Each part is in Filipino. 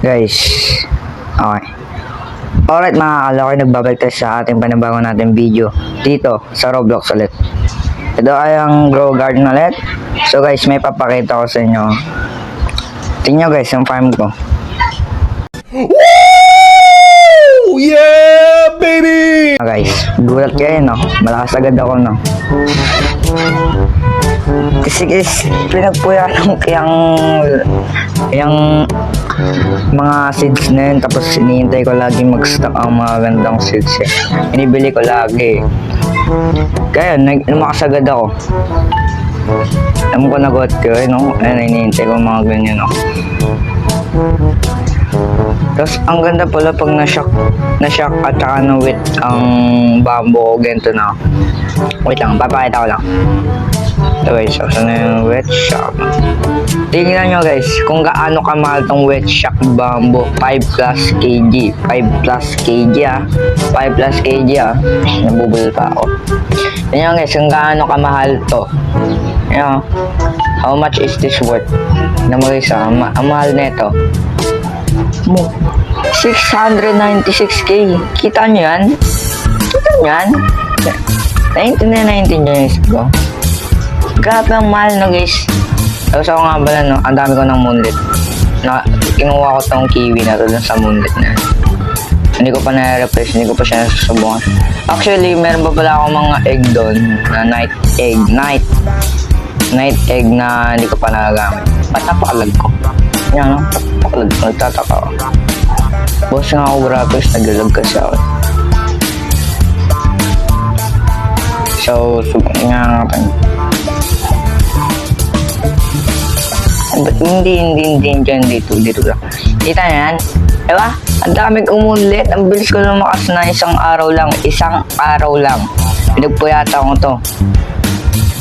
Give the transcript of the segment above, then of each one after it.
Guys, okay. Alright mga kalokoy, nagbabalik tayo sa ating panibagong natin video dito sa Roblox ulit. Ito ay ang grow garden ulit. So guys, may papakita ko sa inyo. Tingnan nyo guys, yung farm ko. Woo! Yeah, baby! Guys, gulat kayo no? Malakas agad ako no? Kasi guys, pinagpuyan ko yung mga seeds na yun, tapos hinihintay ko lagi mag-stock ang mga gandang seeds eh. Inibili ko lagi. Kaya lumakas agad ako. Alam ko nagot ko eh, no? Ayun, hinihintay ko mga ganyan no? Tapos ang ganda pala pag na-shock at saka na-wet ang bamboo, ganito na. Wait lang, papakita ko lang. Ito guys, so na yung wet shock. Tingnan nyo guys, kung gaano kamahal tong wet shock bamboo. 5 plus kg. 5 plus kg ah. 5 plus kg ah. Nabubul pa ako. Tingnan guys, kung gaano kamahal to. Yan. How much is this worth? Naman guys ah, ang mahal nito. 696k. Kita nyo yan? Kita nyo yan? 19 guys bro. Grabe ang mahal na guys. Tapos ako nga pala no, ang dami ko ng moonlit. Kinuha ko tong kiwi na to dun sa moonlit na. Hindi ko pa na-replace, hindi ko pa siya nasusubukan. Actually, meron pa pala akong mga egg doon na night egg na hindi ko pa nagagamit. Ba't napakalag ko? Yan no, napakalag ko, nagtataka ako. Boss nga ako graphics, naglalag kasi ako. So, subukan nga natin. Hindi dito lang. Kita yan? Diba? Ang dami umulit. Ang bilis ko lumakas na isang araw lang. Pinagpuyata ko to.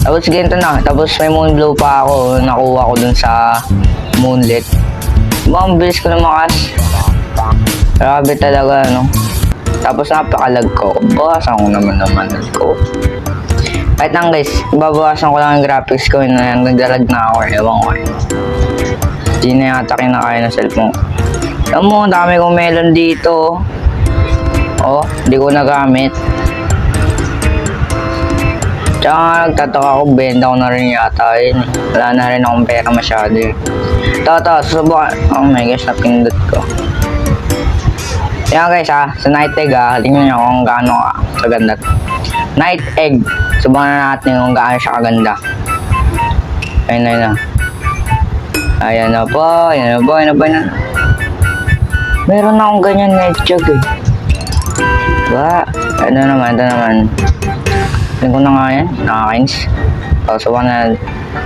Tapos ganito na. Tapos may moonblow pa ako. Nakuha ko dun sa moonlit. Diba? Ang bilis ko lumakas. Grabe talaga, no? Tapos napakalag ko. Bawasan ko naman ko. Kahit lang guys, babawasan ko lang yung graphics ko na nagdalag na ako. Ewan ko eh. Hindi na yata kinakaya ng cellphone. Alam mo, dami kong melon dito. Oh, hindi ko nagamit. Tsaka nagtataka ako, benda ko na rin yata yun. Wala na rin akong pera masyado eh. Ito, susubukan. Oh my gosh, napindot ko. Yan guys ha, sa night egg ha, tingnan nyo kung gaano kaganda. Night egg. Subukan na natin kung gaano siya kaganda. Ayan na po. Meron na akong ganyan na jug eh. Diba? Ito naman. Tingnan ko na nga yan. Nakakainis. So, subukan na.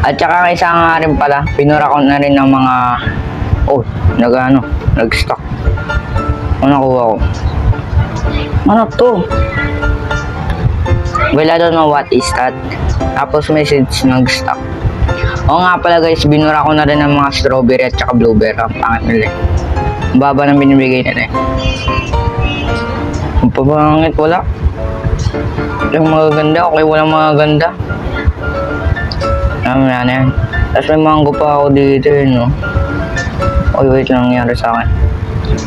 At saka isa nga rin pala, pinura ko na rin ng mga nag-stock. Ano nakuha ko? Ano to? Well, I don't know what is that. Tapos message nag-stock. Oo nga pala guys, binura ko na rin ng mga strawberry at saka blueberry. Ang pangit nila eh. Ang baba nang binibigay nila eh. Ang pabangit, wala. Walang magaganda, okay, walang magaganda. Ano na yan. Tapos may mango pa ako dito eh, no? Okay, wait lang nangyari sa akin.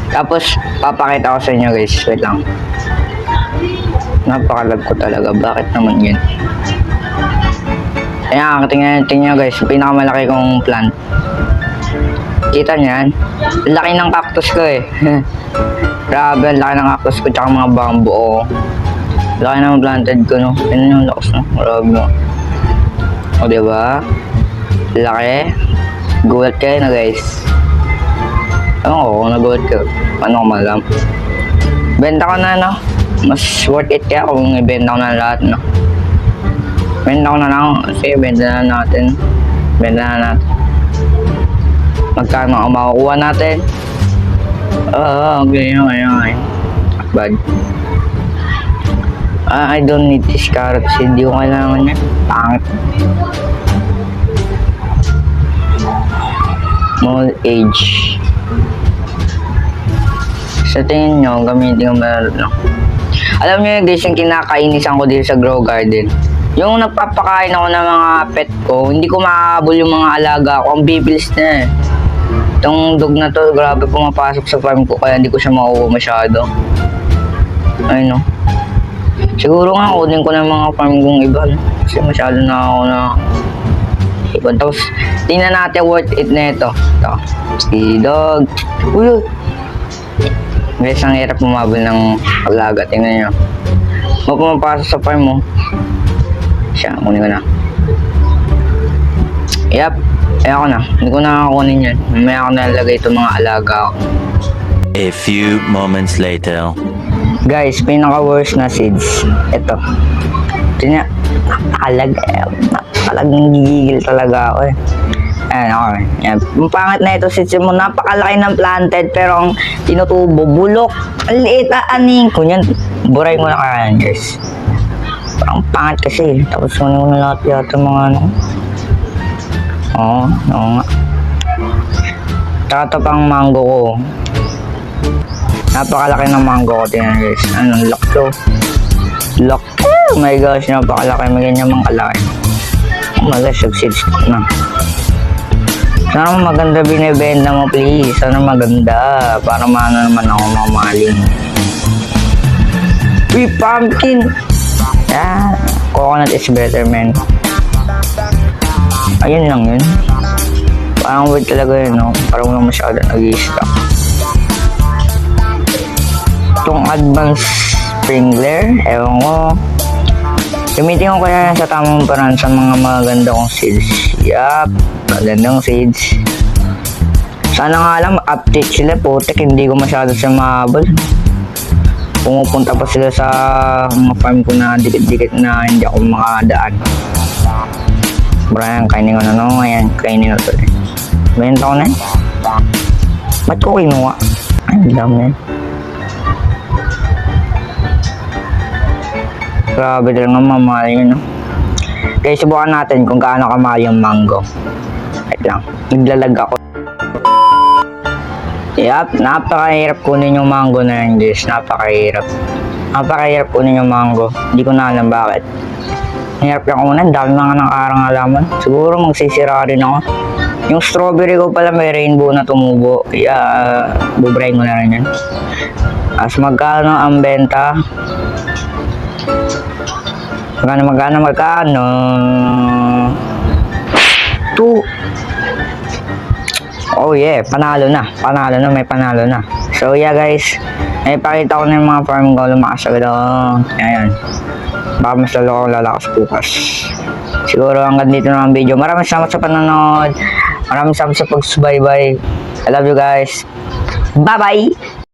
Tapos, papakita ko sa inyo guys. Wait lang. Napakalag ko talaga. Bakit naman yun? Ayan, tingnan guys. Pinakamalaki kong plant. Kita nyo yan? Laki ng cactus ko eh. Grabe, laki ng cactus ko tsaka mga bamboo. Laki ng planted ko no. Yan yung lakas no. Grabe no. O diba? Laki. Gulat kayo na guys. Ano ko kung nagulat ka? Paano ko malam? Benta ko na no. Mas worth it kaya kung ibenta ko na lahat no. Benta ko na lang. Kasi benta na natin. Magkano ang makukuha natin? Okay. Bad. I don't need this carrot. Hindi ko kailangan yan. Pangit. Small age. Sa tingin nyo, gamitin ko meron lang. Alam nyo guys, yung kinakainisan ko dito sa grow garden. Yung nagpapakain ako ng mga pet ko, hindi ko makahabol yung mga alaga ko. Ang bibilis na eh. Itong dog na to, grabe pumapasok sa farm ko kaya hindi ko siya makuha masyado. Ayun no. Siguro nga kunin ko na yung mga farm kong iba. No? Kasi masyado na ako na iba. Tapos, tingnan natin worth it na ito. Ito. Si dog. Uy! Guys, ang hirap bumabol ng alaga. Tingnan nyo. Pumapasok sa farm mo. Siya, kunin ko na. Yep. Ayaw ko na. Hindi ko na kukunin yan. Mamaya ako nalagay itong mga alaga ko. A few moments later. Guys, pinaka-worst na seeds. Ito. Tingnan. Napakalagang gigigil talaga ako eh. Ayan, okay. Yan. Yung pangit na ito, seeds mo, napakalaki ng planted, pero ang tinutubo, bulok. Ang liit, aaning ko yan. Buray mo na kaya yan, guys. Parang pangit kasi. Tapos kunin ko na lahat yata mga ano. Oo nga. Tsaka ito pang mango ko. Napakalaki ng mango ko. Tingnan guys. Anong lock to? Lock. Oh my gosh, napakalaki. May ganyan mang kalaki. Oh my gosh, succeeds na. Sana maganda binibenta mo please. Sana maganda. Para maano naman ako mamaling. Uy, pumpkin! Yeah, coconut is better, man. Ayun lang yun. Parang weird talaga yun, no? Parang wala masyado nag-i-stock. Itong advanced sprinkler, ewan ko. Gamitin ko kaya sa tamang paraan sa mga maganda kong seeds. Yup, magandang seeds. Sana nga lang, update sila. Putik, hindi ko masyado siya mahabol. Pumupunta pa sila sa mga farm ko na dikit-dikit na hindi ako makadaan. Brian, kainin ko na no. Ayan, kainin na to eh. Benta ko na eh. Ba't ko kinuha? Ay, dami na eh. Grabe talaga mamahal yun, no? Kaya subukan natin kung gaano kamahal yung mango. Wait lang, naglalag ako. Yup, napakahirap kunin yung mango na yun, guys. Napakahirap. Napakahirap kunin yung mango. Hindi ko na alam bakit. Hirap yung kunan, dami mga nakarang alaman. Siguro magsisira rin ako. Yung strawberry ko pala may rainbow na tumubo. Kaya, bubrain ko na rin yan. As magkano ang benta? Magkano? 2. Oh yeah, panalo na, may panalo na. So yeah guys, ay pakita ko na yung mga farm ko, lumakas agad ako. Ayan. Baka mas lalo akong lalakas bukas. Siguro hanggang dito na ang video. Maraming salamat sa panonood. Maraming salamat sa pagsubaybay. I love you guys. Bye bye!